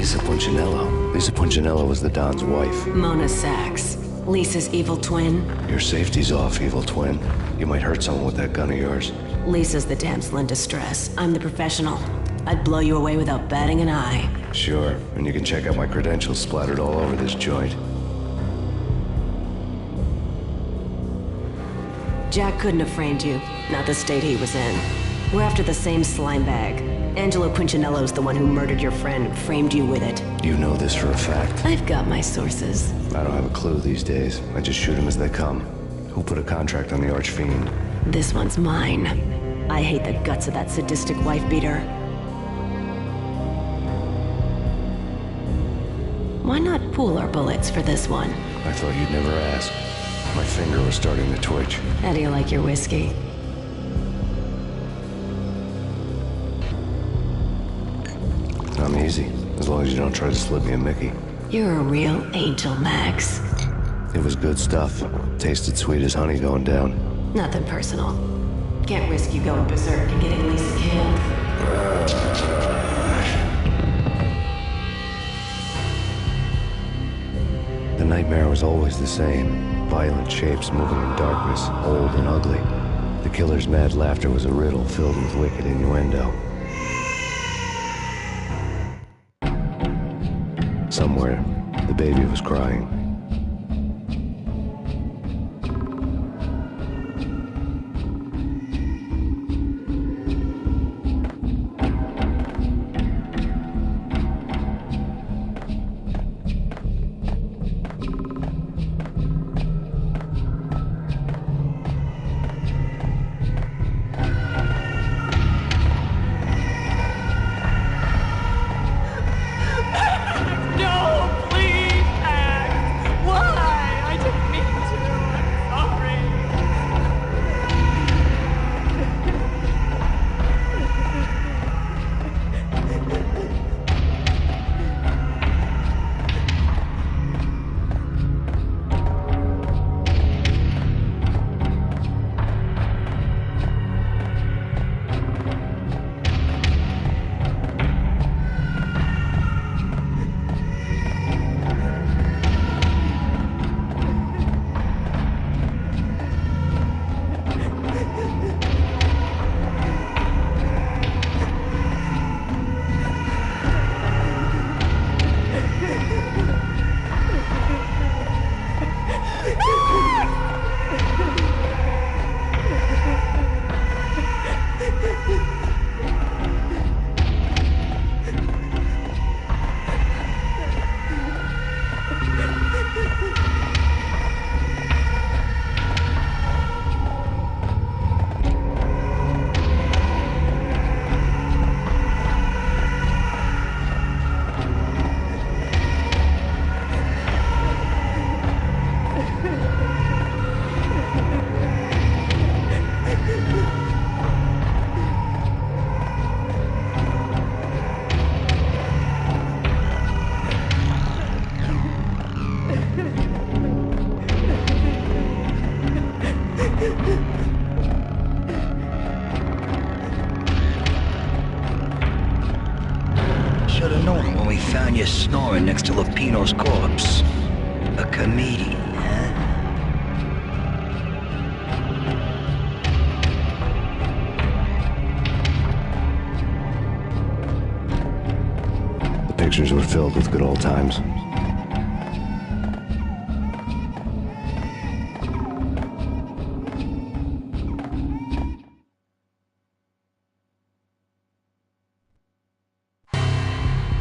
Lisa Punchinello. Lisa Punchinello was the Don's wife. Mona Sachs. Lisa's evil twin. Your safety's off, evil twin. You might hurt someone with that gun of yours. Lisa's the damsel in distress. I'm the professional. I'd blow you away without batting an eye. Sure, and you can check out my credentials splattered all over this joint. Jack couldn't have framed you. Not the state he was in. We're after the same slime bag. Angelo Punchinello's the one who murdered your friend and framed you with it. You know this for a fact. I've got my sources. I don't have a clue these days. I just shoot them as they come. Who put a contract on the Archfiend? This one's mine. I hate the guts of that sadistic wife-beater. Why not pool our bullets for this one? I thought you'd never ask. My finger was starting to twitch. How do you like your whiskey? I'm easy, as long as you don't try to slip me a Mickey. You're a real angel, Max. It was good stuff. Tasted sweet as honey going down. Nothing personal. Can't risk you going berserk and getting Lisa killed. The nightmare was always the same. Violent shapes moving in darkness, old and ugly. The killer's mad laughter was a riddle filled with wicked innuendo. Somewhere, the baby was crying. Should've known when we found you snoring next to Lupino's corpse. A comedian, huh? The pictures were filled with good old times.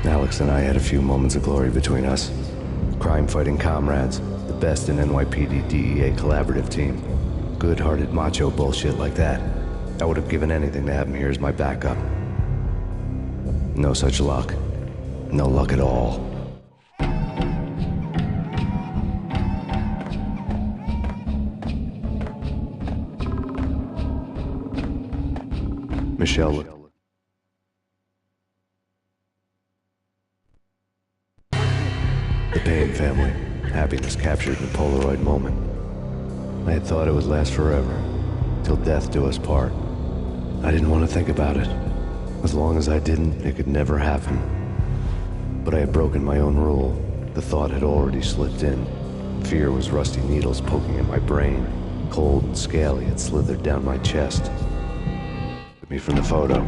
Alex and I had a few moments of glory between us. Crime-fighting comrades, the best in NYPD DEA collaborative team. Good-hearted macho bullshit like that. I would have given anything to have him here as my backup. No such luck. No luck at all. Michelle. The Panye family. Happiness captured in a Polaroid moment. I had thought it would last forever, till death do us part. I didn't want to think about it. As long as I didn't, it could never happen. But I had broken my own rule. The thought had already slipped in. Fear was rusty needles poking at my brain. Cold and scaly, it slithered down my chest. Took me from the photo.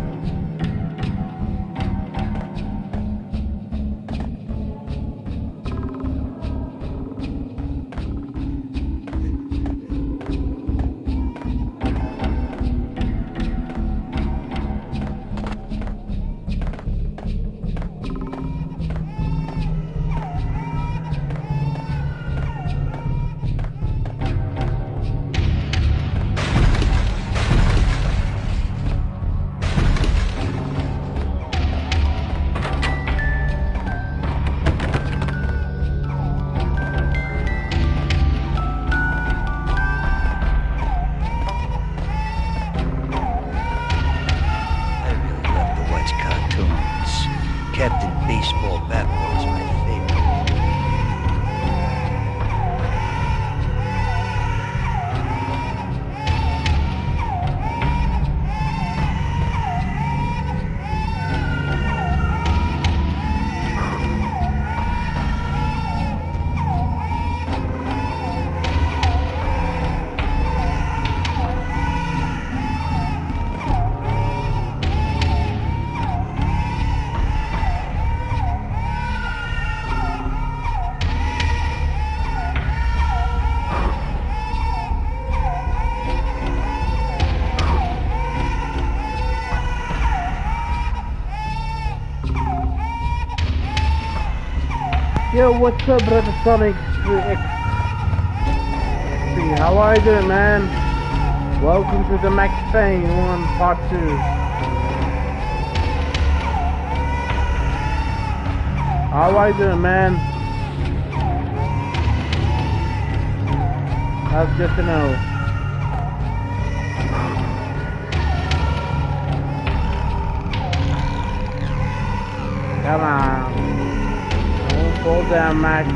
Captain Baseball Batball is my favorite. Yo, what's up, brother Sonic? How are you doing, man? Welcome to the Max Payne 1 Part 2. How are you doing, man? That's good to know. Come on. Fall down, Max.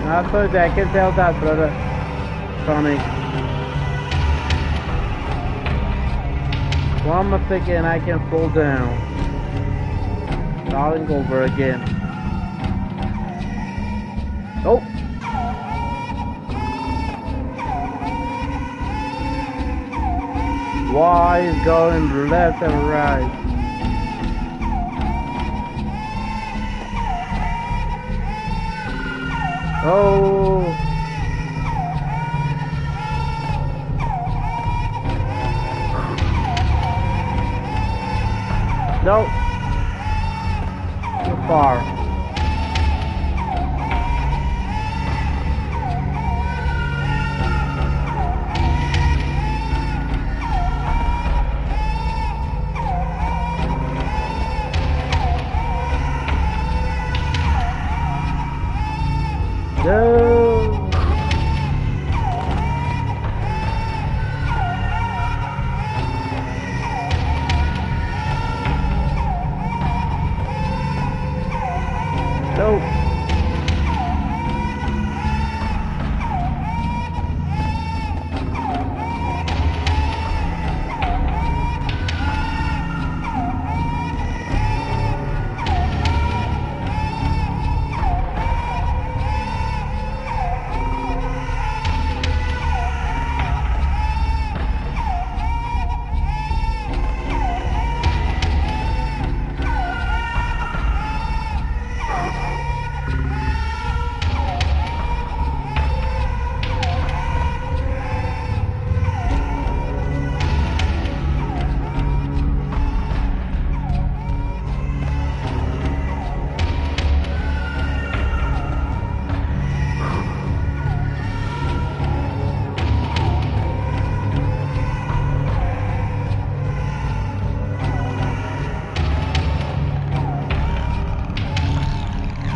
I told you, I can tell that, brother Sonic. One mistake and I can fall down. Starting over again. Oh! Why is going left and right? Oh! No! Too far.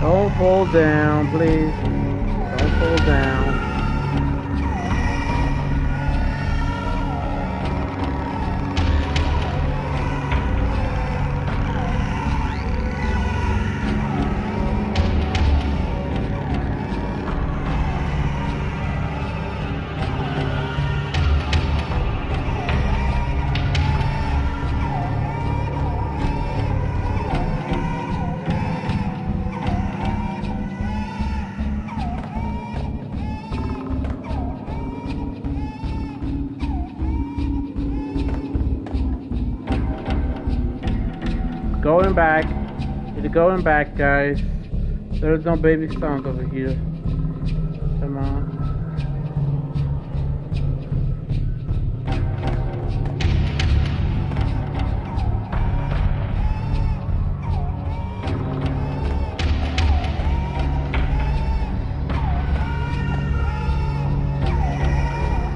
Don't fall down, please. Don't fall down. going back. It's going back, guys. There's no baby sound over here. Come on.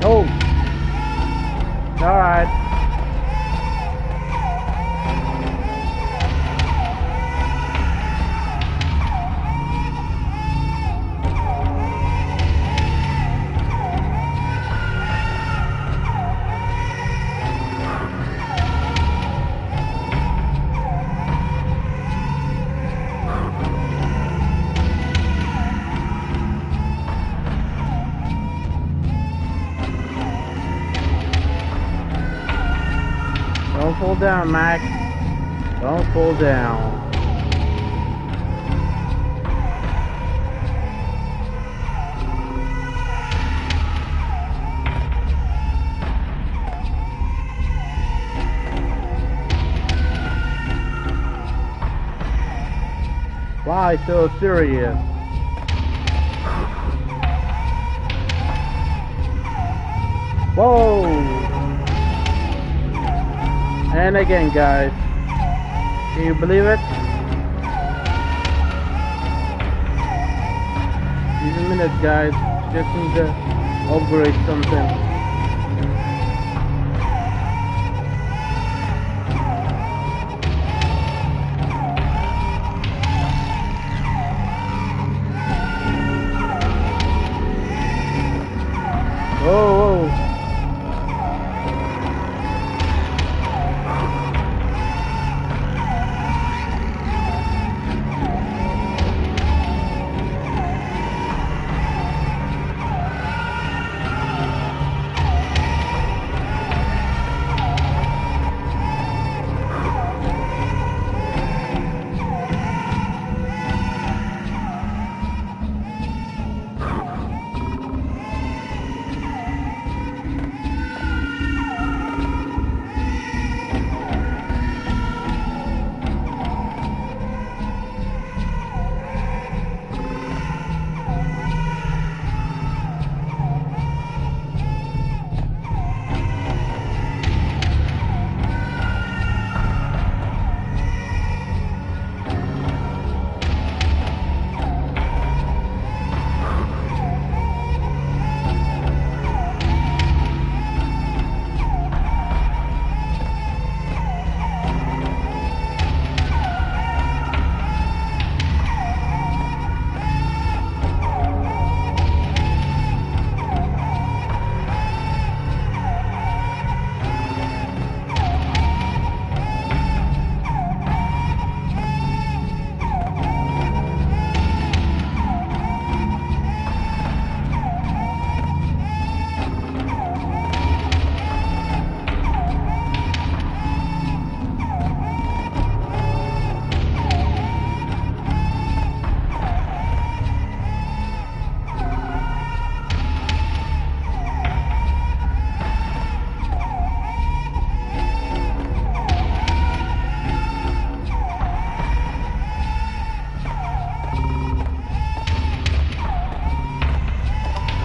Oh! Alright. Don't fall down, Mac. Don't fall down. Why so serious? Whoa! And again, guys. Can you believe it? Give me a minute, guys. Just need to upgrade something. Whoa, whoa.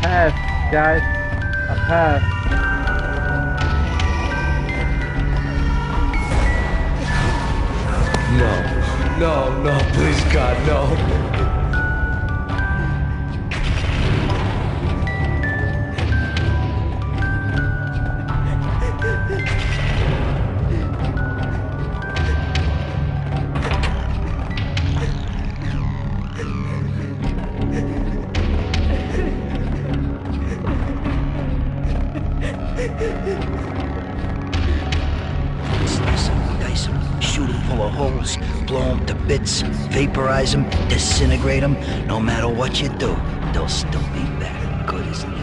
Pass, guys. A pass. No, please God, no. Dice them, shoot them full of holes, blow them to bits, vaporize them, disintegrate them. No matter what you do, they'll still be back. Good as new.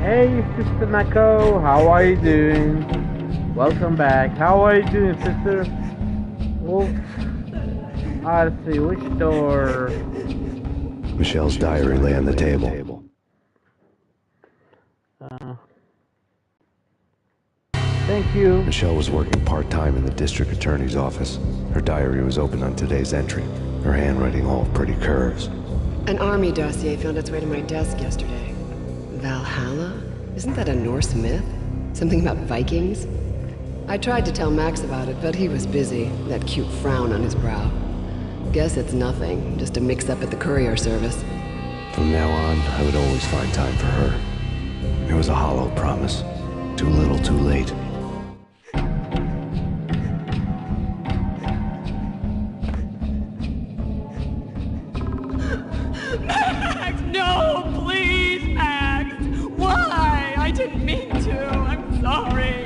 Hey, Sister Mako, how are you doing? Welcome back. How are you doing, sister? Wolf? Let's see, which door? Michelle's diary lay on the table. Thank you. Michelle was working part-time in the district attorney's office. Her diary was open on today's entry, her handwriting all pretty curves. An army dossier found its way to my desk yesterday. Valhalla? Isn't that a Norse myth? Something about Vikings? I tried to tell Max about it, but he was busy, that cute frown on his brow. Guess it's nothing, just a mix-up at the courier service. From now on, I would always find time for her. It was a hollow promise. Too little, too late. Max! No! Please, Max! Why? I didn't mean to. I'm sorry.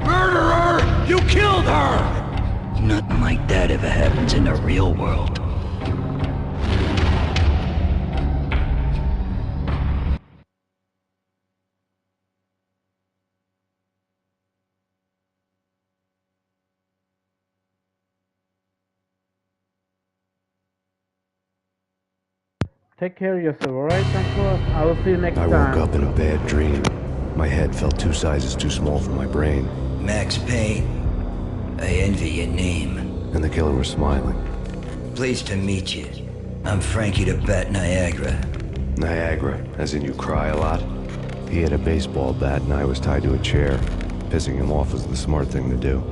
Murderer! You killed her! Nothing like that ever happens in the real world. Take care of yourself, alright, Uncle? I will see you next I time. woke up in a bad dream. My head felt 2 sizes too small for my brain, Max Payne, I envy your name. and the killer was smiling. Pleased to meet you. I'm Frankie the Bat Niagara. Niagara, as in you cry a lot? He had a baseball bat and I was tied to a chair. Pissing him off was the smart thing to do.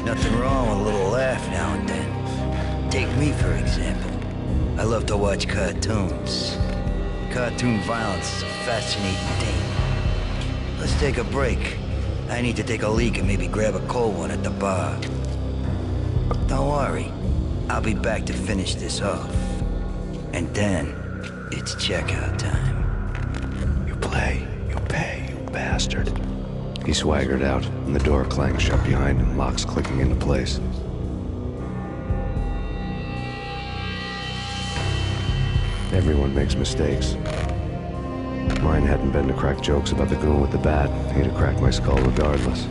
Nothing wrong with a little laugh now and then. Take me, for example. I love to watch cartoons. Cartoon violence is a fascinating thing. Let's take a break. I need to take a leak and maybe grab a cold one at the bar. Don't worry. I'll be back to finish this off. And then, it's checkout time. You play, you pay, you bastard. He swaggered out, and the door clanged shut behind him, locks clicking into place. Everyone makes mistakes. Mine hadn't been to crack jokes about the goon with the bat. He'd have cracked my skull regardless.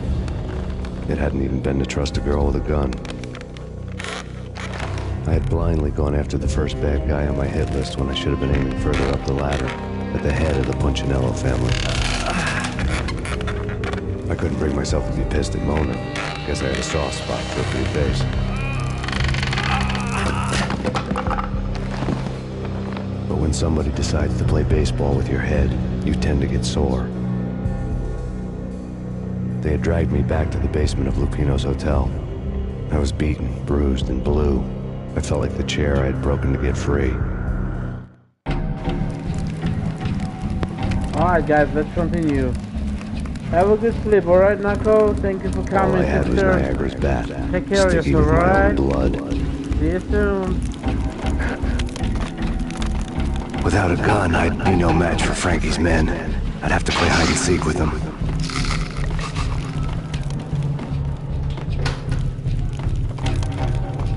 It hadn't even been to trust a girl with a gun. I had blindly gone after the first bad guy on my hit list when I should have been aiming further up the ladder, at the head of the Punchinello family. I couldn't bring myself to be pissed at Mona. Guess I had a soft spot for a pretty face. But when somebody decides to play baseball with your head, you tend to get sore. They had dragged me back to the basement of Lupino's hotel. I was beaten, bruised, and blue. I felt like the chair I had broken to get free. Alright guys, let's continue. Have a good sleep, alright, Nako? Thank you for All coming, I had was sister. Niagara's bat, Take care of sticky yourself, with my alright? own blood. See you soon. Without a gun, I'd be no match for Frankie's men. I'd have to play hide and seek with them.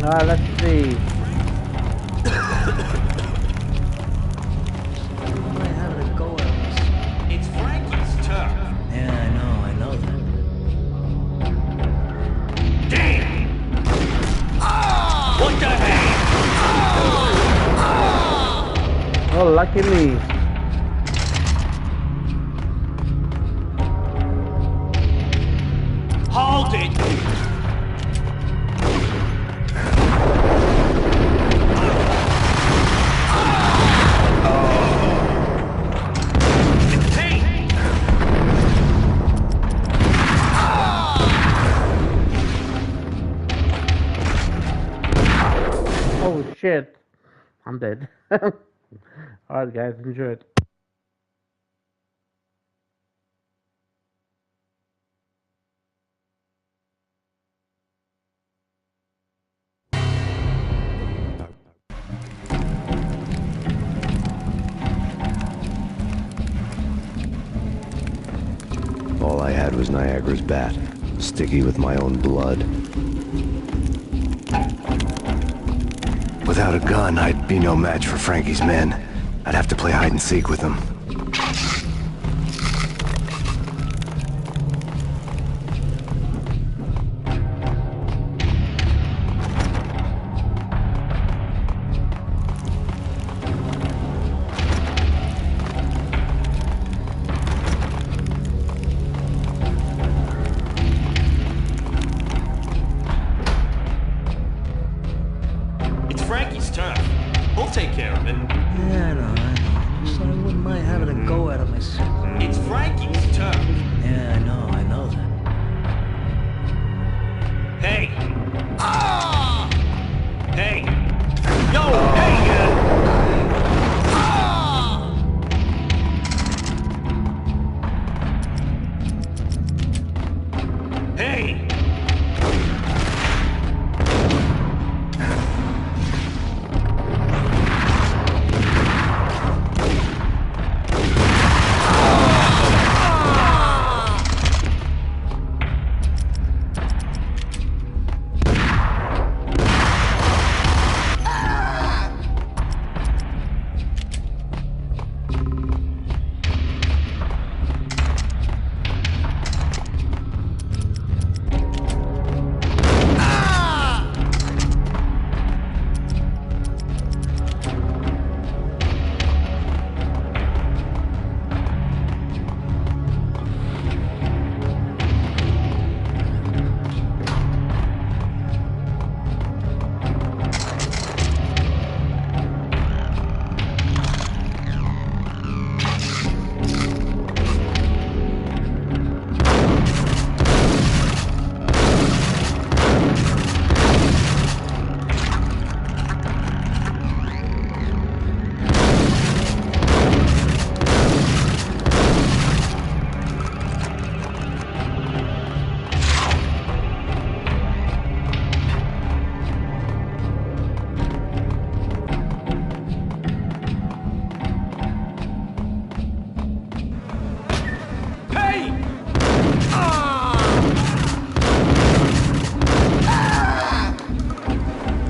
Let's see. It's Frankie's turn. Yeah, I know that. Damn! What the heck? Oh, lucky me. Hold it! Hey! Oh shit. I'm dead. Alright guys, enjoy it. All I had was Niagara's bat. Sticky with my own blood. Without a gun, I'd be no match for Frankie's men. I'd have to play hide and seek with them. It's Frankie's turn. We'll take care of it. Yeah, I know. So I wouldn't mind having a go at it myself. It's Frankie's turn. Yeah, I know that. Hey. Ah! Hey. Yo, hey! Ah! Hey!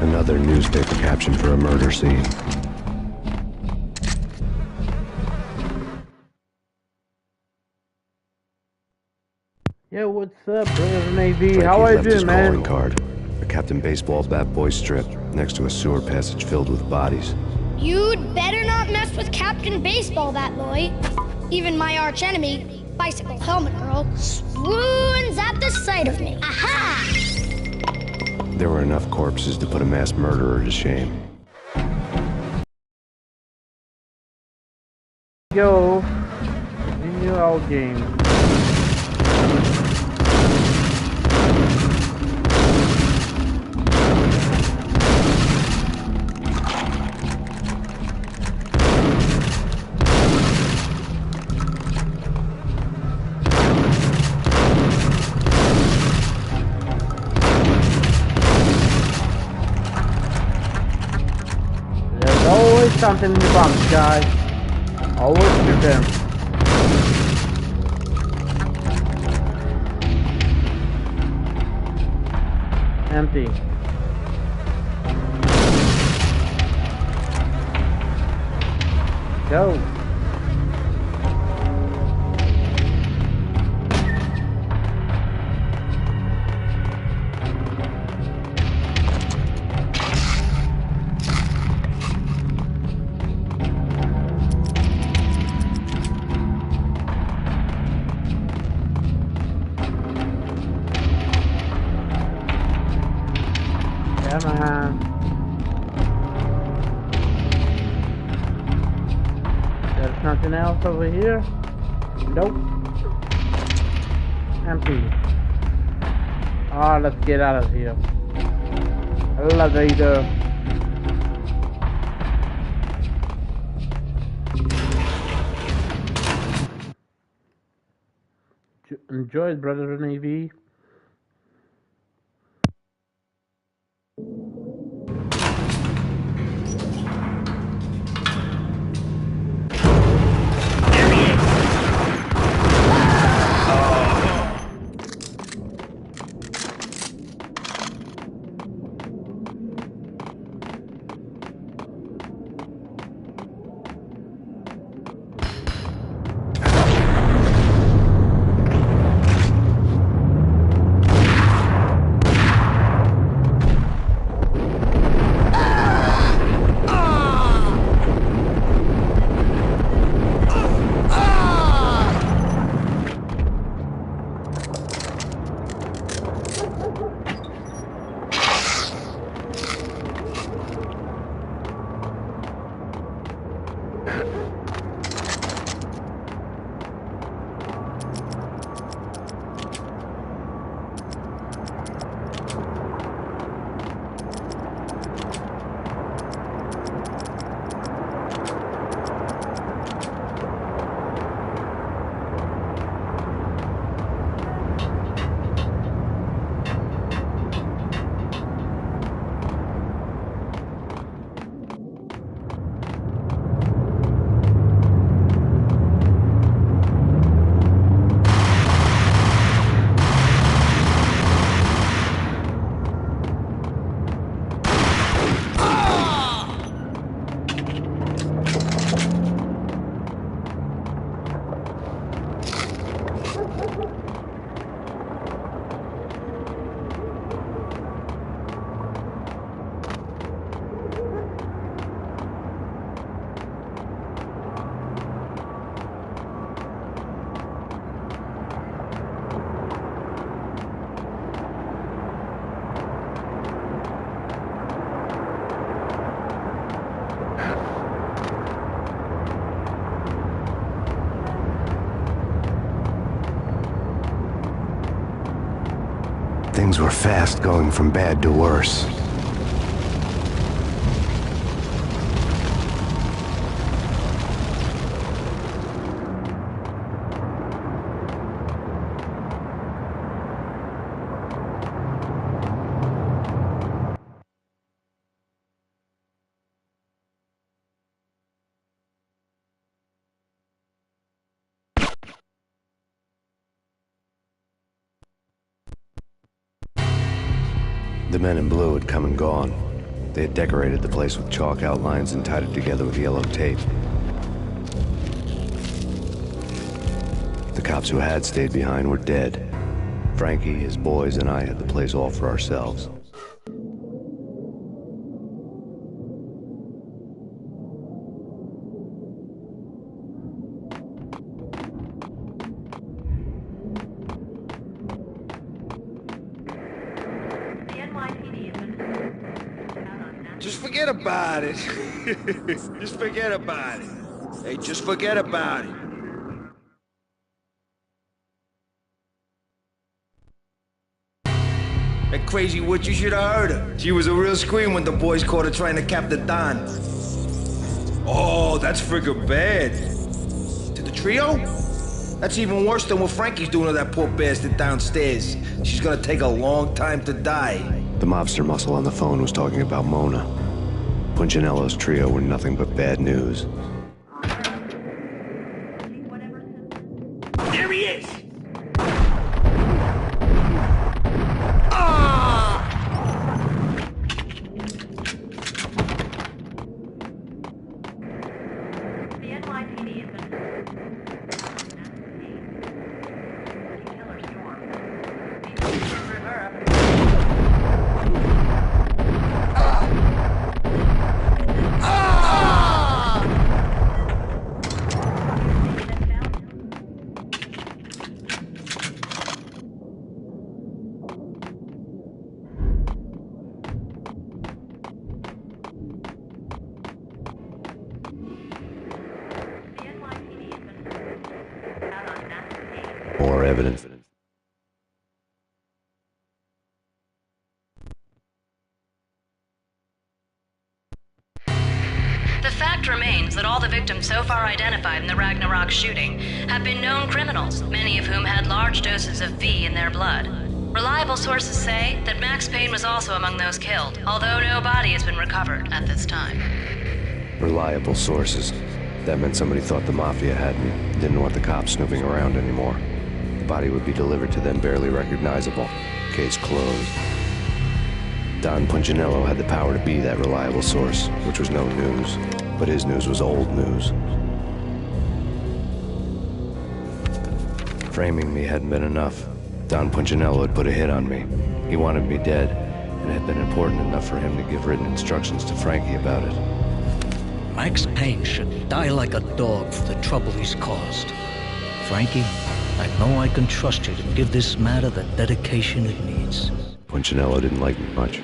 Another newspaper caption for a murder scene. Yo, what's up, brother Navy? Frankie How are you left his doing, man? calling card. A Captain Baseball bat boy strip next to a sewer passage filled with bodies. You'd better not mess with Captain Baseball, that boy. Even my arch enemy, Bicycle Helmet Girl, swoons at the sight of me. Aha! There were enough corpses to put a mass murderer to shame. Yo, continue our game. There's always something in the box, guys. Always shoot them. Empty. Go. Come on. There's nothing else over here? Nope. Empty. Ah, let's get out of here. Elevator. Enjoy it, brother Navy. Things were fast going from bad to worse. The men in blue had come and gone. They had decorated the place with chalk outlines and tied it together with yellow tape. The cops who had stayed behind were dead. Frankie, his boys, and I had the place all for ourselves. Just forget about it. Just forget about it. Hey, just forget about it. That crazy witch, you should have heard her. She was a real scream when the boys caught her trying to cap the Don. Oh, that's friggin' bad. To the trio? That's even worse than what Frankie's doing to that poor bastard downstairs. She's gonna take a long time to die. The mobster muscle on the phone was talking about Mona. Punchinello's trio were nothing but bad news. There he is! More evidence. The fact remains that all the victims so far identified in the Ragnarok shooting have been known criminals, many of whom had large doses of V in their blood. Reliable sources say that Max Payne was also among those killed, although no body has been recovered at this time. Reliable sources. That meant somebody thought the Mafia had me, didn't want the cops snooping around anymore. The body would be delivered to them barely recognizable. Case closed. Don Punchinello had the power to be that reliable source, which was no news. But his news was old news. Framing me hadn't been enough. Don Punchinello had put a hit on me. He wanted me dead, and it had been important enough for him to give written instructions to Frankie about it. Max Payne should die like a dog for the trouble he's caused. Frankie, I know I can trust you to give this matter the dedication it needs. Punchinello didn't like me much.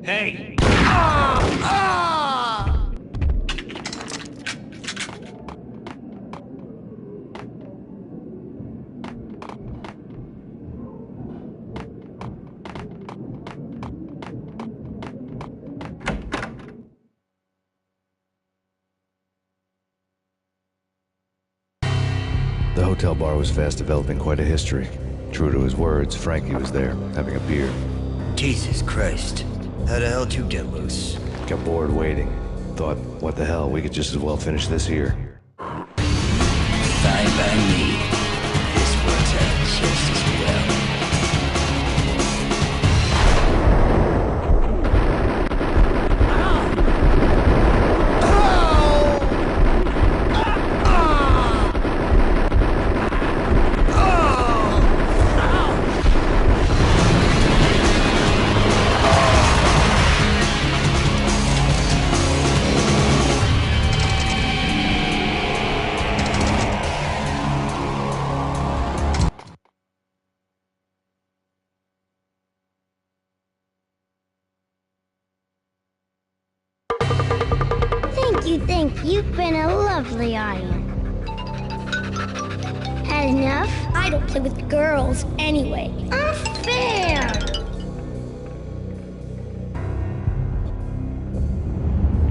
Hey! The hotel bar was fast developing quite a history. True to his words, Frankie was there, having a beer. Jesus Christ. How the hell did you get loose? Got bored waiting. Thought, what the hell, we could just as well finish this here. Fine by me. This works out just as well. You think you've been a lovely audience. Had enough? I don't play with girls anyway. Unfair!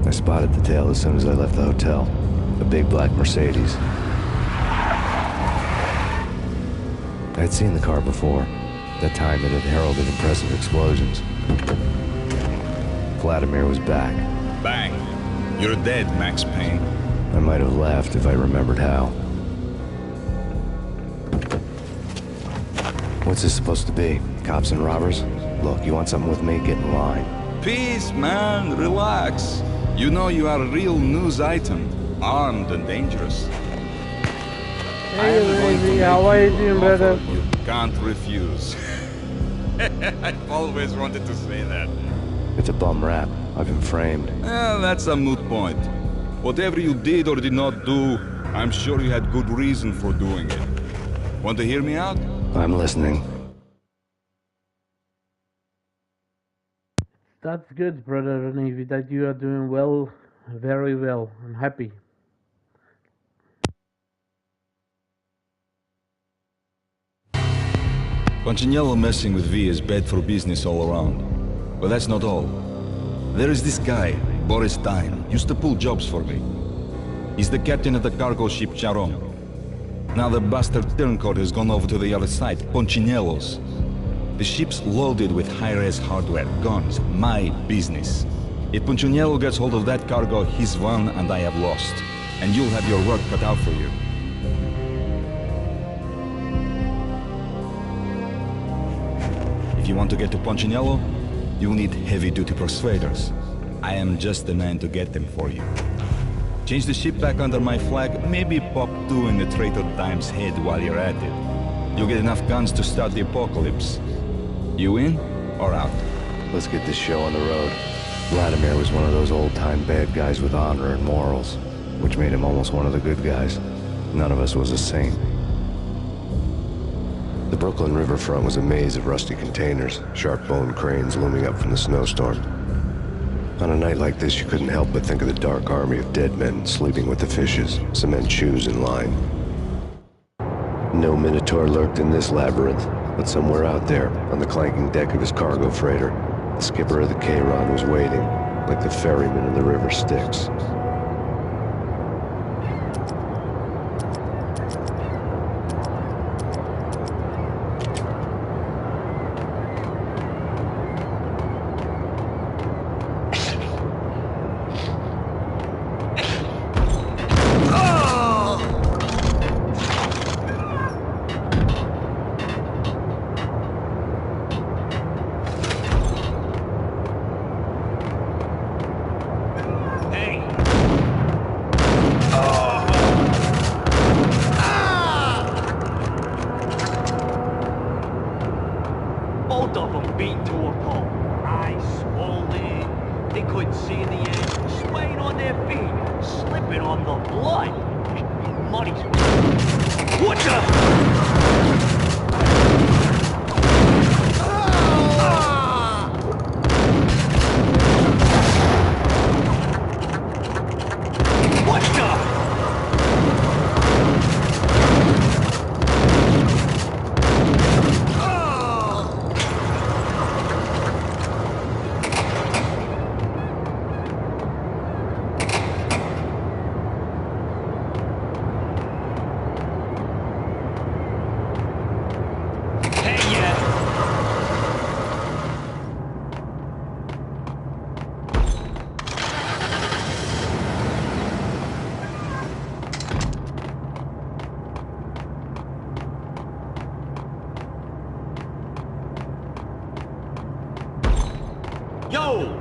I spotted the tail as soon as I left the hotel. A big black Mercedes. I'd seen the car before. That time it had heralded impressive explosions. Vladimir was back. Bang! You're dead, Max Payne. I might have laughed if I remembered how. What's this supposed to be? Cops and robbers? Look, you want something with me? Get in line. Peace, man. Relax. You know you are a real news item. Armed and dangerous. Hey, baby, how are you doing, brother? You can't refuse. I've always wanted to say that. It's a bum rap. I've been framed. That's a moot point. Whatever you did or did not do, I'm sure you had good reason for doing it. Want to hear me out? I'm listening. That's good, brother Navy, that you are doing well, very well. I'm happy. Punchinello messing with V is bad for business all around. But that's not all. There is this guy, Boris Stein, used to pull jobs for me. He's the captain of the cargo ship Charon. Now the bastard turncoat has gone over to the other side, Punchinello's. The ship's loaded with high-res hardware, guns, my business. If Punchinello gets hold of that cargo, he's won and I have lost. And you'll have your work cut out for you. If you want to get to Punchinello, you'll need heavy-duty persuaders. I am just the man to get them for you. Change the ship back under my flag, maybe pop 2 in the Traitor Time's head while you're at it. You'll get enough guns to start the apocalypse. You in or out? Let's get this show on the road. Vladimir was one of those old-time bad guys with honor and morals, which made him almost one of the good guys. None of us was a saint. The Brooklyn riverfront was a maze of rusty containers, sharp-boned cranes looming up from the snowstorm. On a night like this, you couldn't help but think of the dark army of dead men sleeping with the fishes, cement shoes in line. No Minotaur lurked in this labyrinth, but somewhere out there, on the clanking deck of his cargo freighter, the skipper of the K-Ron was waiting, like the ferryman in the river Styx. Both of them beat to a pulp. Eyes swollen. They couldn't see in the end. Swaying on their feet. Slipping on the blood. Money's... What the... Yo!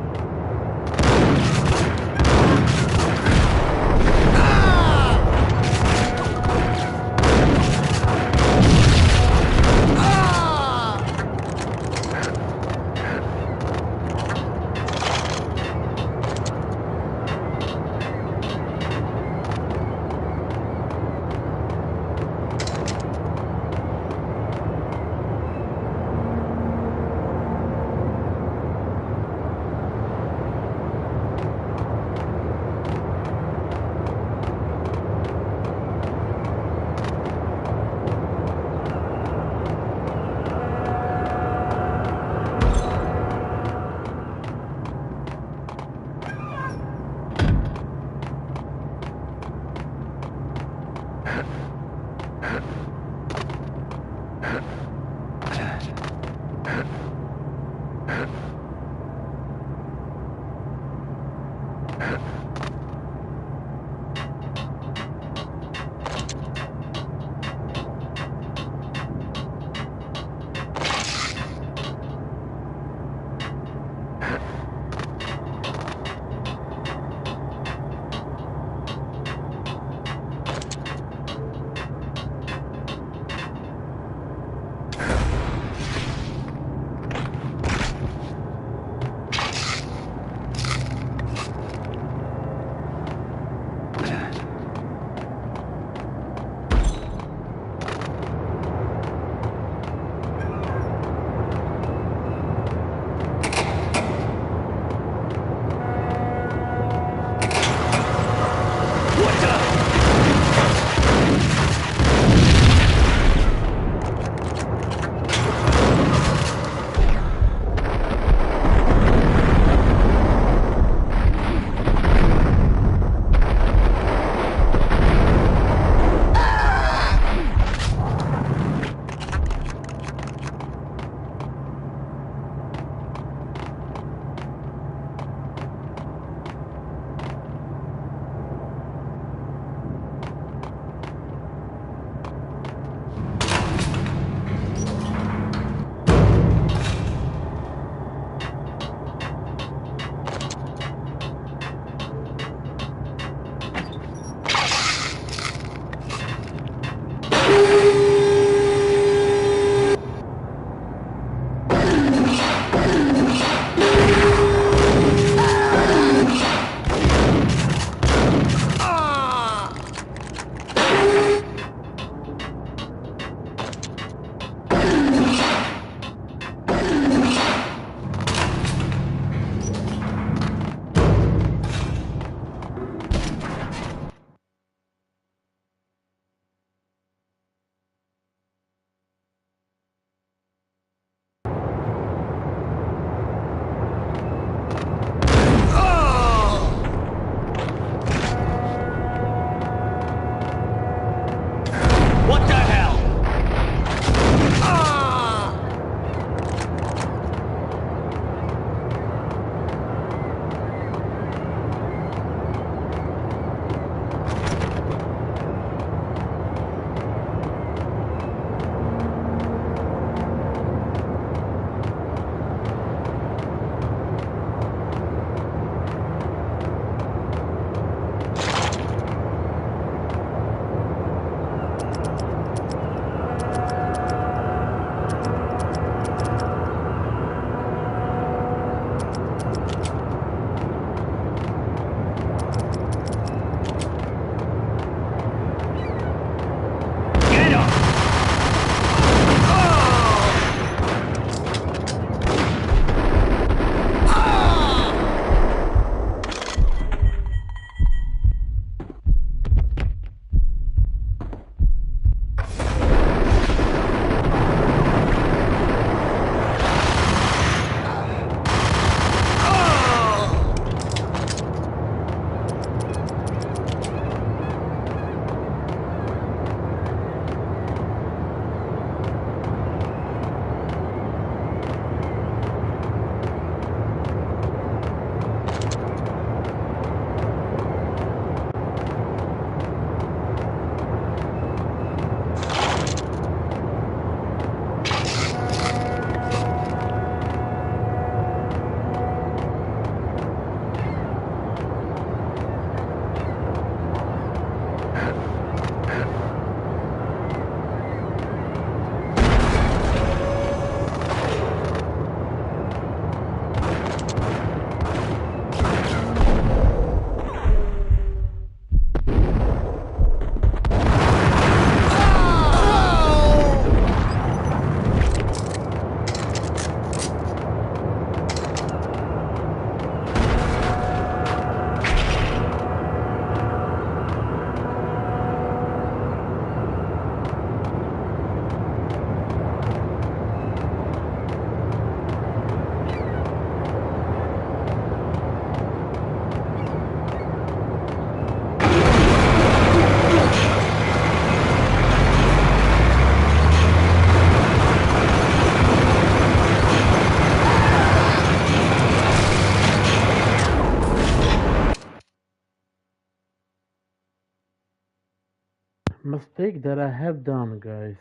mistake that I have done, guys.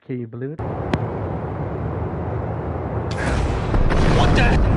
Can you believe it? What the?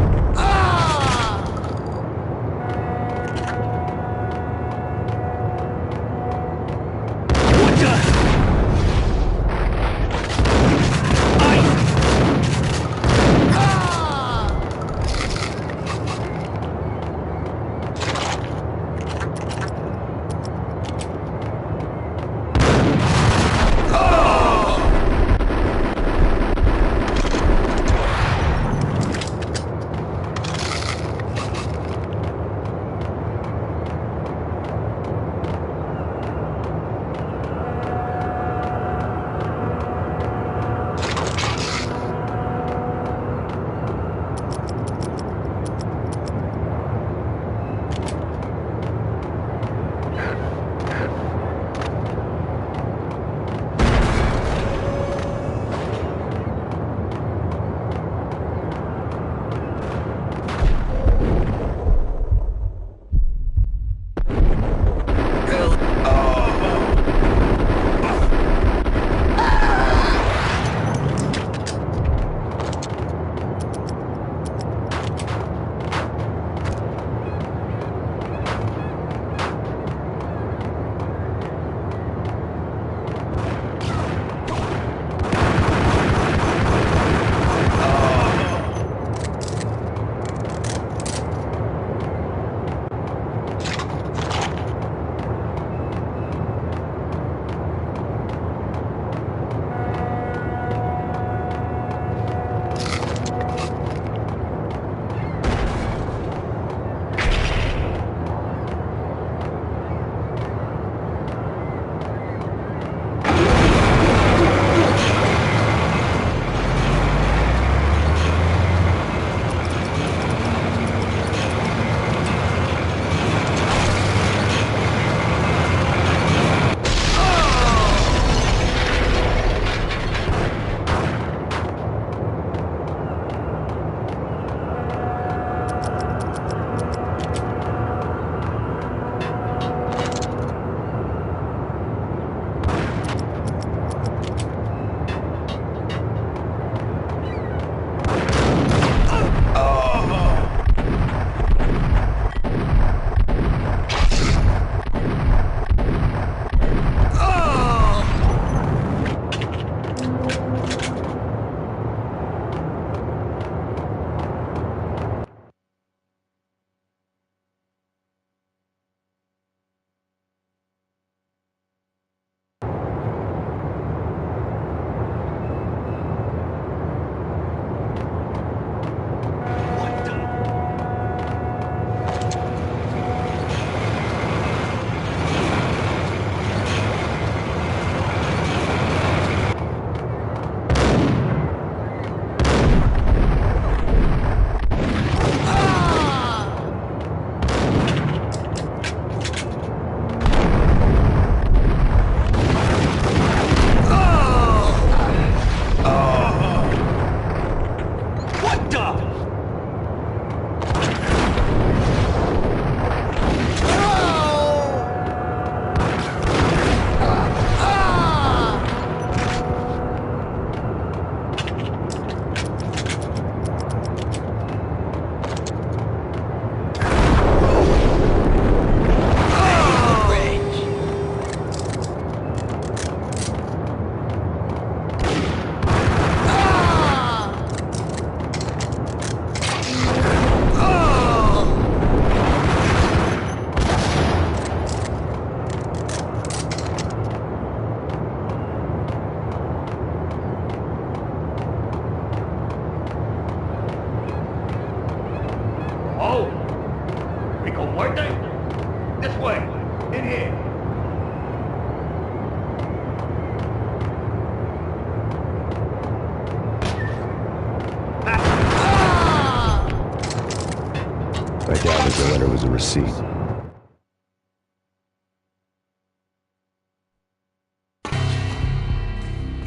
The letter was a receipt.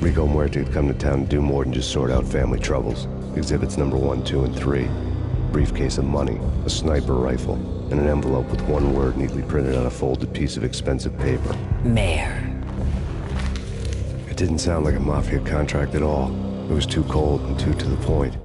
Rico Muerte had come to town to do more than just sort out family troubles. Exhibits number 1, 2, and 3. A briefcase of money, a sniper rifle, and an envelope with one word neatly printed on a folded piece of expensive paper. Mayor. didn't sound like a mafia contract at all. It was too cold and too to the point.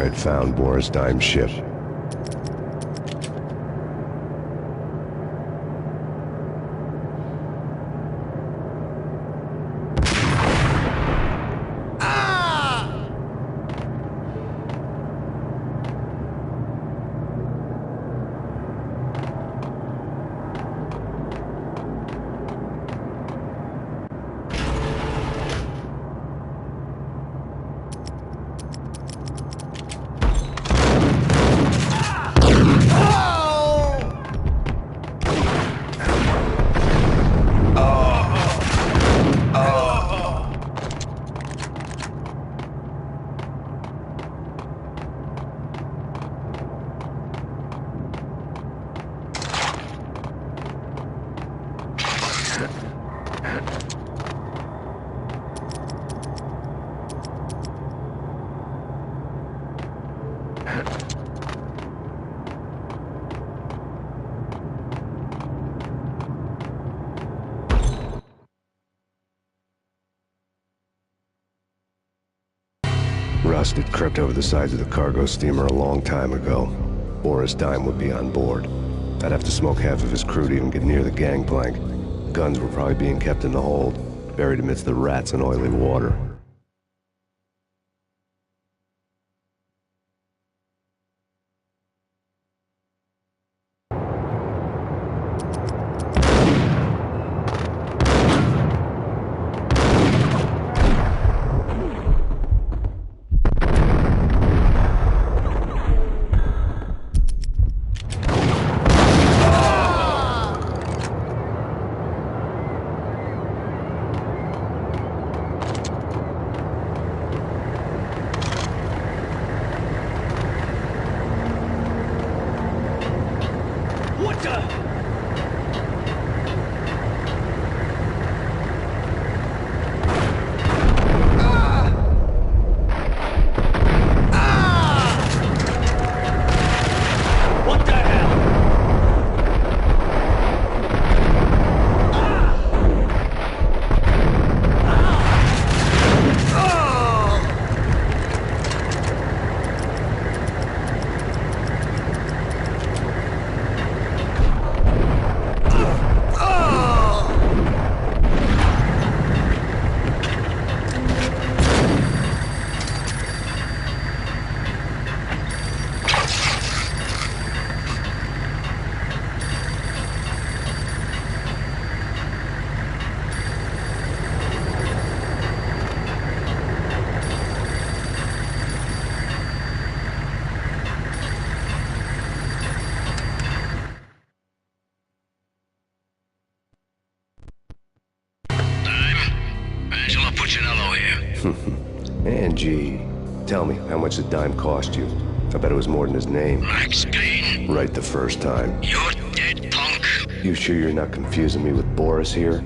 I had found Boris Dime's ship. Rust had crept over the sides of the cargo steamer a long time ago. Boris Dime would be on board. I'd have to smoke half of his crew to even get near the gangplank. Guns were probably being kept in the hold, buried amidst the rats and oily water. Angie, tell me, how much did Dime cost you? I bet it was more than his name. Max Payne. Right the first time. You're dead, punk. You sure you're not confusing me with Boris here?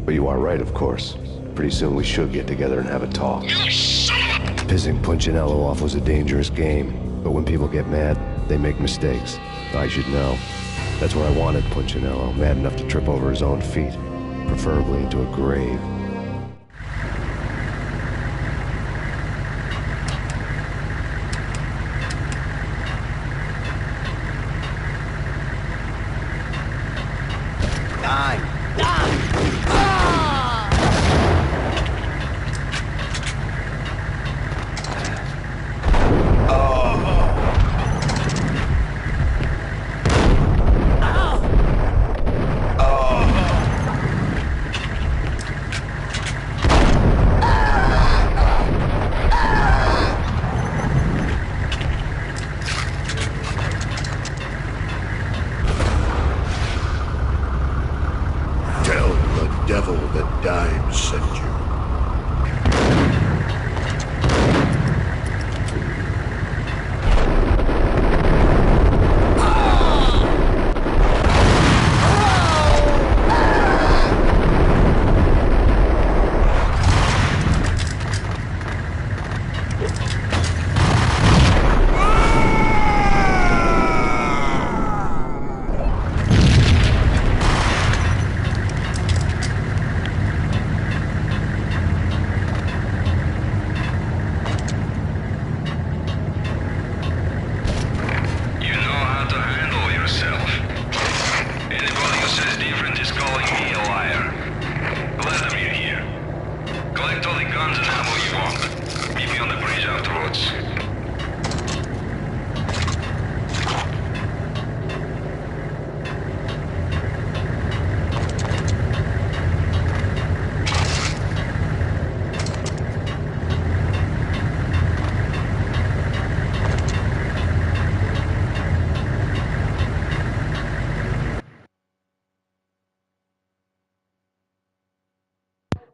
But you are right, of course. Pretty soon we should get together and have a talk. You son of a... Pissing Punchinello off was a dangerous game, but when people get mad, they make mistakes. I should know. That's where I wanted Punchinello, mad enough to trip over his own feet, preferably into a grave.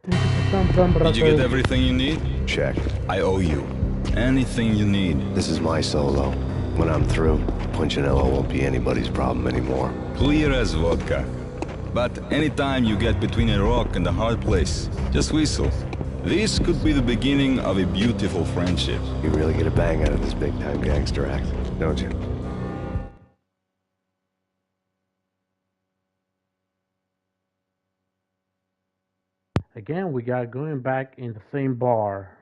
Did you get everything you need? Check. I owe you. Anything you need. This is my solo. When I'm through, Punchinello won't be anybody's problem anymore. Clear as vodka. But anytime you get between a rock and a hard place, just whistle. This could be the beginning of a beautiful friendship. You really get a bang out of this big-time gangster act, don't you? Again, we got going back in the same bar.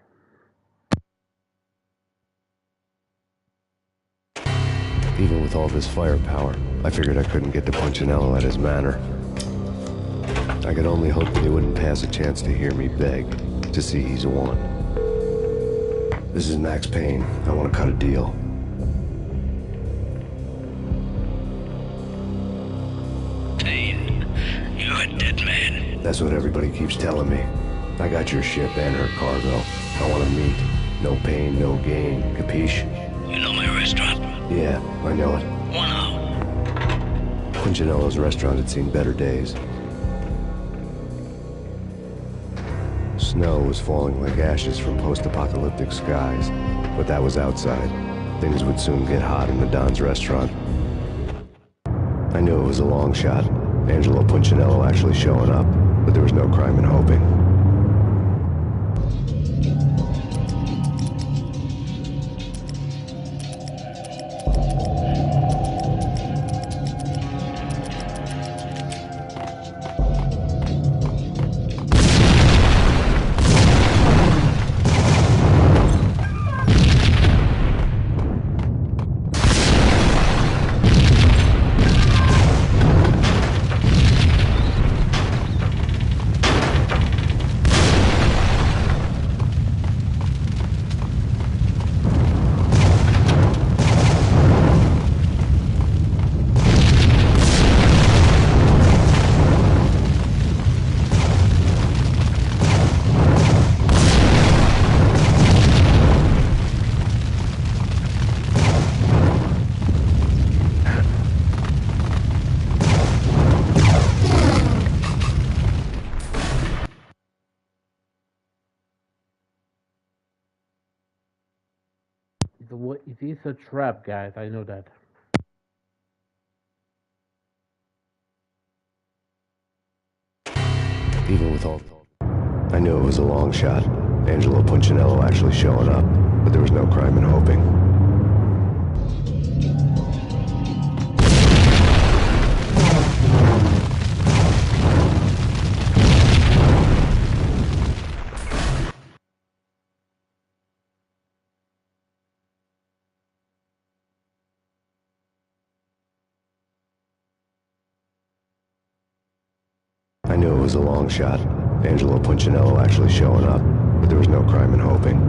Even with all this firepower, I figured I couldn't get to Punchinello at his manor. I could only hope that he wouldn't pass a chance to hear me beg to see he's won. This is Max Payne. I want to cut a deal. Payne, you're a dead man. That's what everybody keeps telling me. I got your ship and her cargo. I want to meet. No pain, no gain. Capiche? You know my restaurant? Yeah, I know it. 1 hour. Punchinello's restaurant had seen better days. Snow was falling like ashes from post-apocalyptic skies, but that was outside. Things would soon get hot in the Don's restaurant. I knew it was a long shot, Angelo Punchinello actually showing up, but there was no crime in hoping. It is a trap, guys. I know that. Even with all... I knew it was a long shot, Angelo Punchinello actually showing up, but there was no crime in hoping. I knew it was a long shot, Angelo Punchinello actually showing up, but there was no crime in hoping.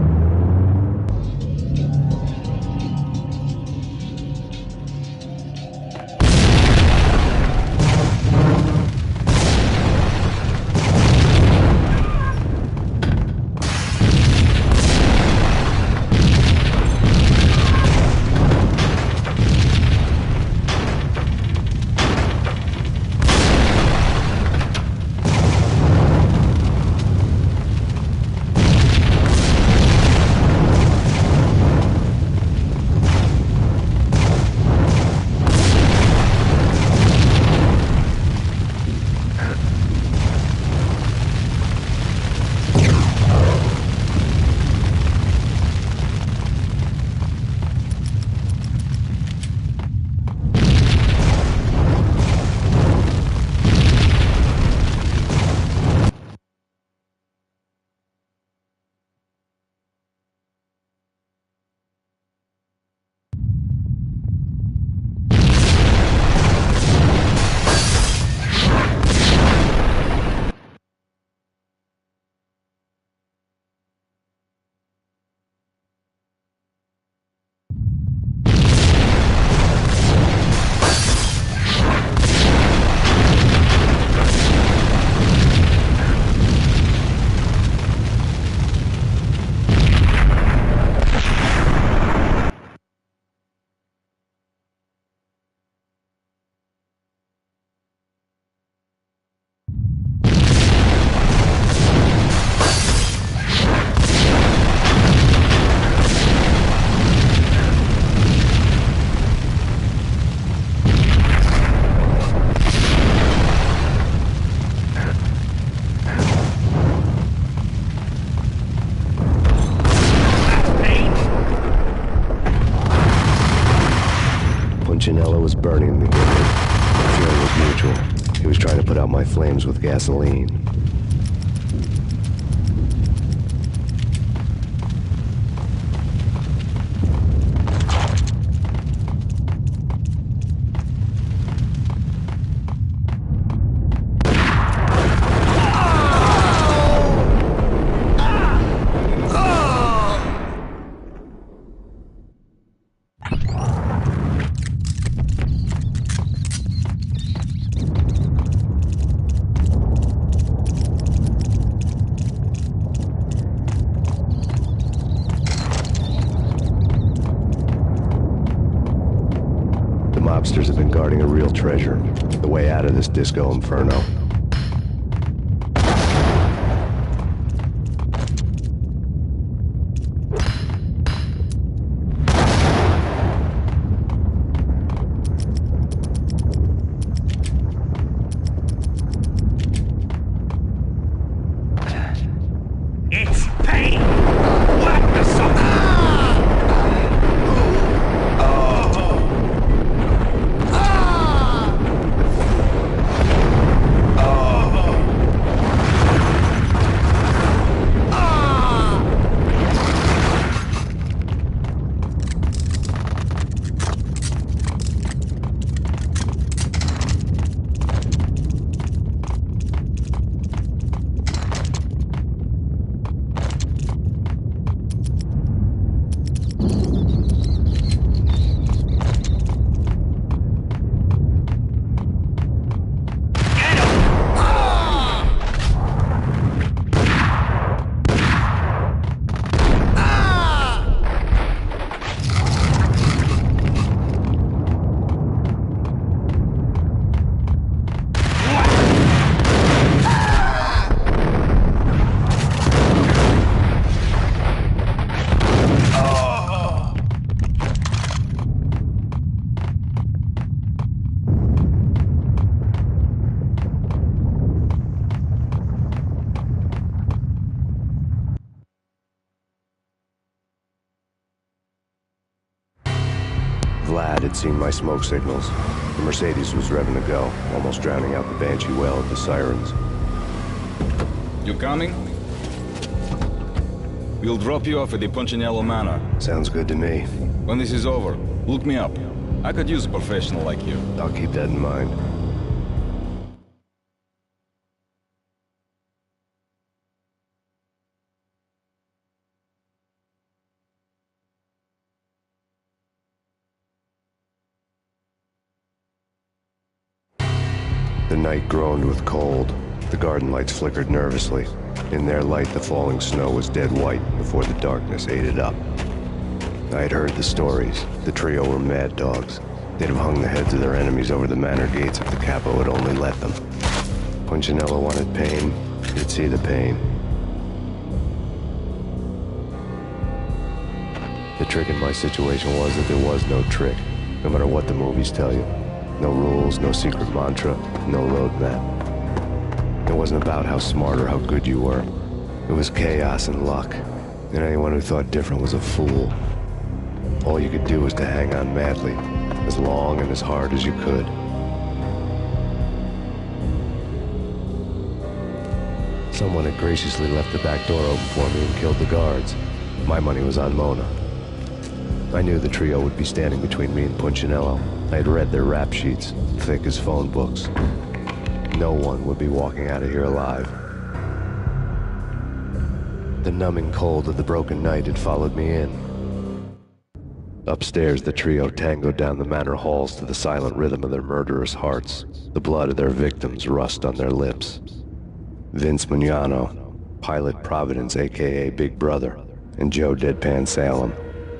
put out my flames with gasoline. Mobsters have been guarding a real treasure, the way out of this disco inferno. It's pain! What the Vlad had seen my smoke signals. The Mercedes was revving to go, almost drowning out the Banshee well of the sirens. You coming? We'll drop you off at the Punchinello Manor. Sounds good to me. When this is over, look me up. I could use a professional like you. I'll keep that in mind. The night groaned with cold. The garden lights flickered nervously. In their light, the falling snow was dead white before the darkness ate it up. I had heard the stories. The trio were mad dogs. They'd have hung the heads of their enemies over the manor gates if the capo had only let them. Punchinello wanted pain. He'd see the pain. The trick in my situation was that there was no trick, no matter what the movies tell you. No rules, no secret mantra, no roadmap. It wasn't about how smart or how good you were. It was chaos and luck, and anyone who thought different was a fool. All you could do was to hang on madly, as long and as hard as you could. Someone had graciously left the back door open for me and killed the guards. My money was on Mona. I knew the trio would be standing between me and Punchinello. I had read their rap sheets, thick as phone books. No one would be walking out of here alive. The numbing cold of the broken night had followed me in. Upstairs, the trio tangoed down the manor halls to the silent rhythm of their murderous hearts, the blood of their victims rust on their lips. Vince Mugnano, Pilot Providence, a.k.a. Big Brother, and Joe Deadpan Salem.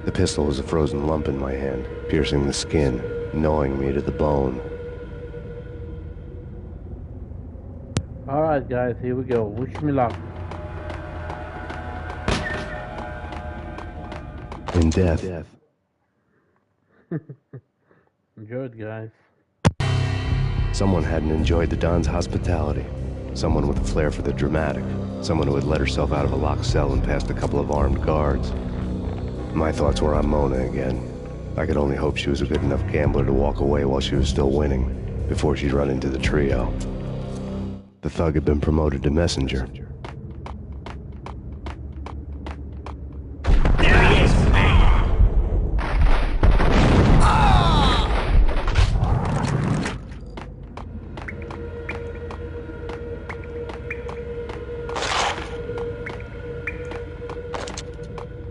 The pistol was a frozen lump in my hand, piercing the skin, gnawing me to the bone. Alright guys, here we go. Wish me luck. In death. Enjoy it, guys. Someone hadn't enjoyed the Don's hospitality. Someone with a flair for the dramatic. Someone who had let herself out of a locked cell and past a couple of armed guards. My thoughts were on Mona again. I could only hope she was a good enough gambler to walk away while she was still winning, before she'd run into the trio. The thug had been promoted to messenger. There he is!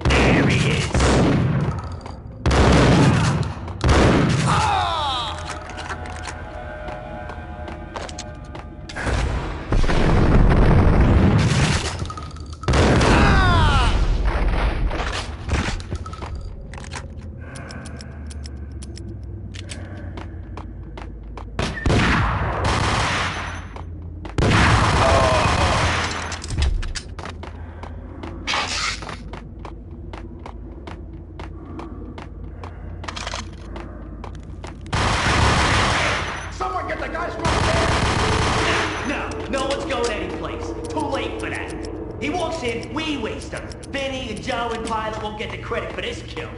There he is! Someone get the guys from there! No one's going anyplace. Too late for that. He walks in, we waste him. Benny and Joe and Pilot won't get the credit for this kill.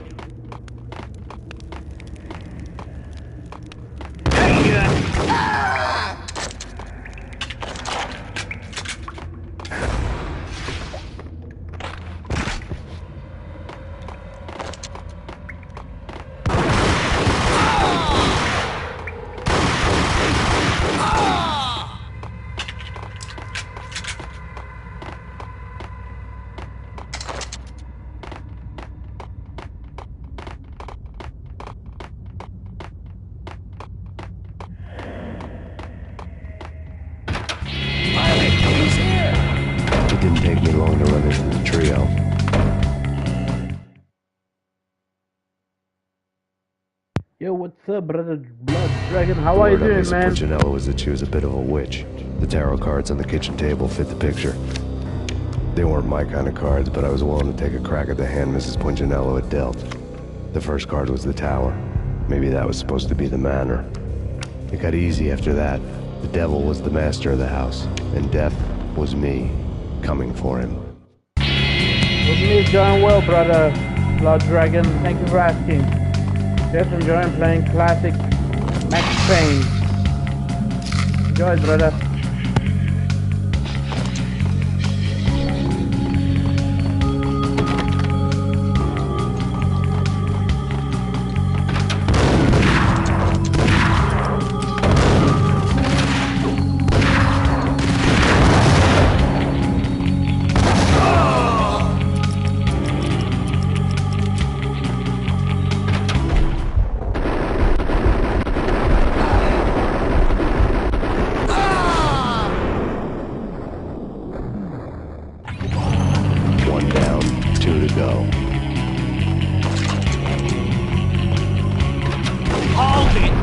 It didn't take me long to run into the trio. Yo, what's up, brother Blood Dragon? How are you doing, man? Punchinello was that she was a bit of a witch. The tarot cards on the kitchen table fit the picture. They weren't my kind of cards, but I was willing to take a crack at the hand Mrs. Punchinello had dealt. The first card was the Tower. Maybe that was supposed to be the Manor. It got easy after that. The devil was the master of the house, and death was me, coming for him. With me is going well, brother Blood Dragon. Thank you for asking. Just enjoying playing classic Max Payne. Enjoy, brother. One down, two to go. Hold it!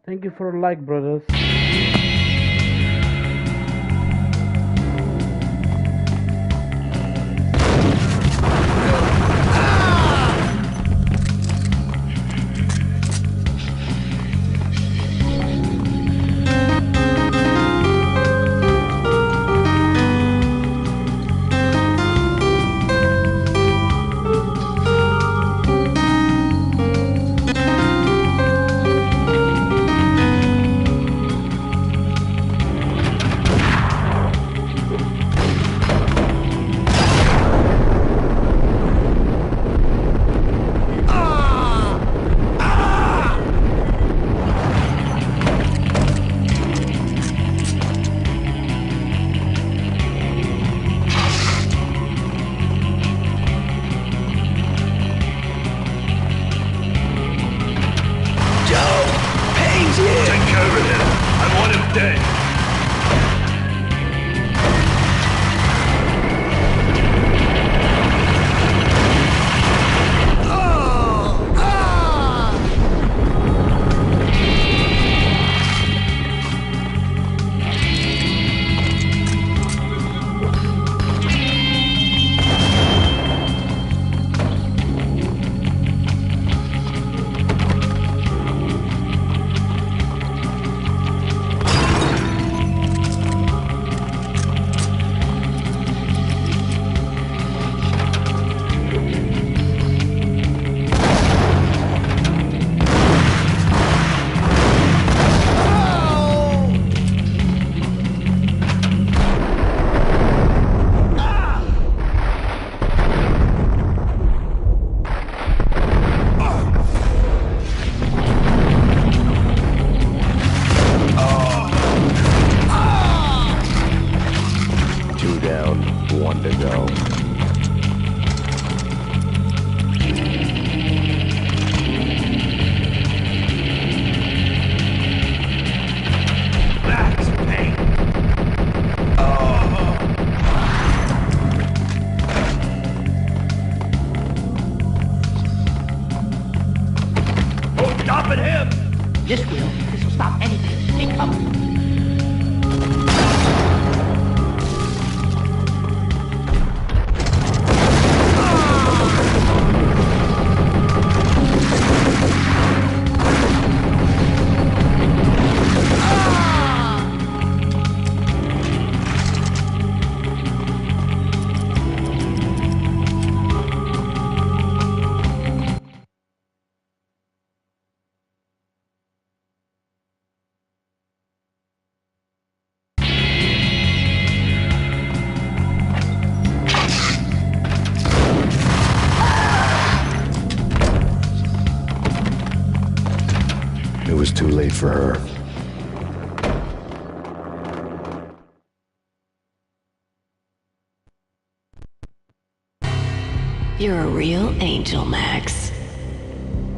Thank you for a like, brothers. This will stop anything. Take cover. It was too late for her. You're a real angel, Max.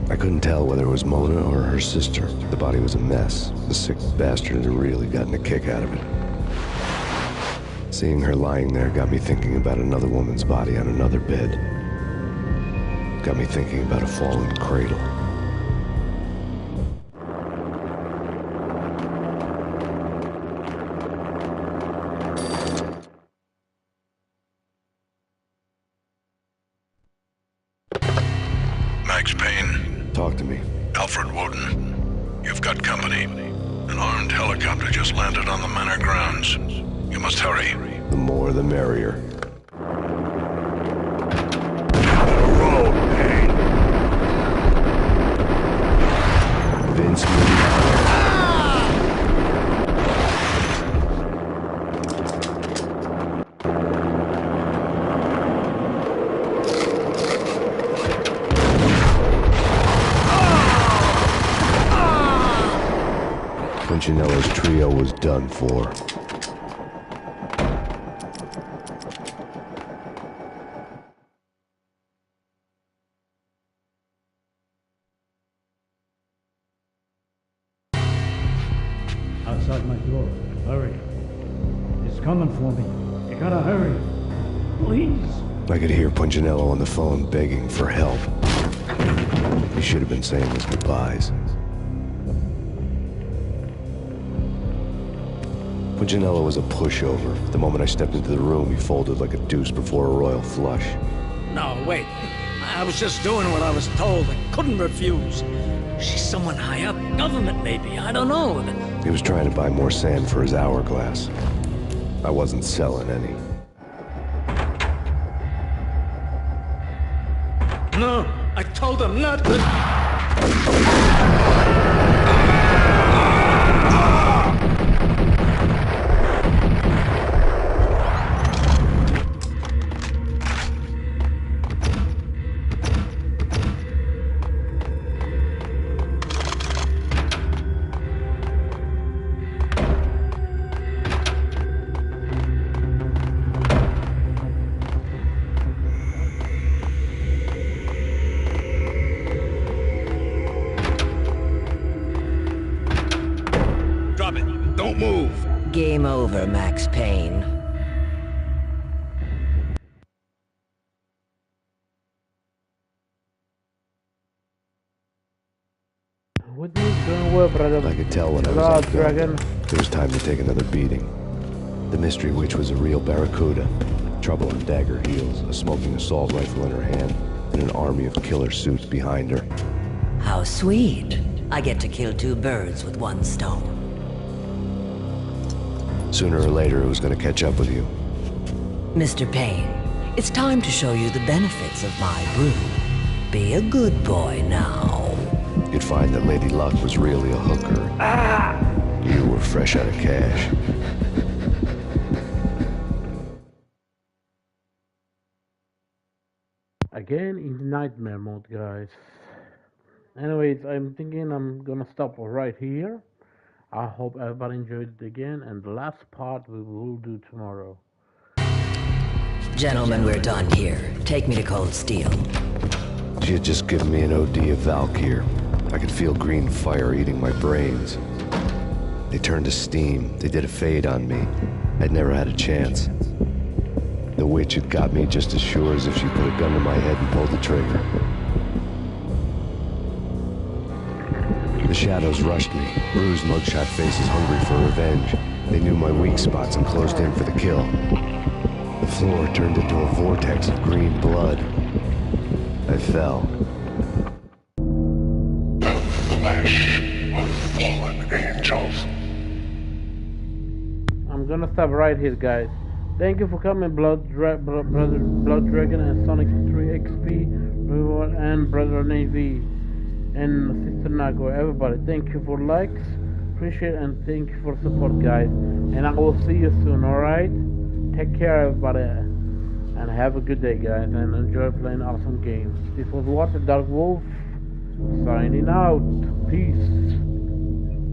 I couldn't tell whether it was Mona or her sister. The body was a mess. The sick bastard had really gotten a kick out of it. Seeing her lying there got me thinking about another woman's body on another bed. Got me thinking about a fallen cradle. Max Payne. Talk to me. Alfred Woden. You've got company. An armed helicopter just landed on the manor grounds. You must hurry. The more the merrier. Vince Punchinello's trio was done for. Outside my door. Hurry. It's coming for me. You gotta hurry. Please. I could hear Punchinello on the phone begging for help. He should have been saying his goodbyes. Punchinello was a pushover. The moment I stepped into the room, he folded like a deuce before a royal flush. No, wait. I was just doing what I was told. I couldn't refuse. She's someone high up. Government, maybe. I don't know. He was trying to buy more sand for his hourglass. I wasn't selling any. No, I told him not to. Don't move! Game over, Max Payne. What are you doing well, brother? I could tell when I was Lord outgunned. Dragon. It was time to take another beating. The mystery witch was a real barracuda. Trouble on dagger heels, a smoking assault rifle in her hand, and an army of killer suits behind her. How sweet. I get to kill two birds with one stone. Sooner or later, it was going to catch up with you. Mr. Payne, it's time to show you the benefits of my brew. Be a good boy now. You'd find that Lady Luck was really a hooker. You were fresh out of cash. Again in nightmare mode, guys. Anyways, I'm thinking I'm gonna stop right here. I hope everybody enjoyed it again, and the last part we will do tomorrow. Gentlemen, we're done here. Take me to Cold Steel. She had just given me an OD of Valkyr. I could feel green fire eating my brains. They turned to steam. They did a fade on me. I'd never had a chance. The witch had got me just as sure as if she put a gun to my head and pulled the trigger. The shadows rushed me, bruised mugshot faces hungry for revenge. They knew my weak spots and closed in for the kill. The floor turned into a vortex of green blood. I fell. The flesh of fallen angels. I'm gonna stop right here, guys. Thank you for coming, Blood Dragon and Sonic 3 XP, Reward, and Brother Navy, and Sister Nago. Everybody, thank you for likes, appreciate it, and thank you for support, guys. And I will see you soon. All right, take care, everybody, and have a good day, guys, and enjoy playing awesome games. This was What the Dark Wolf signing out. Peace.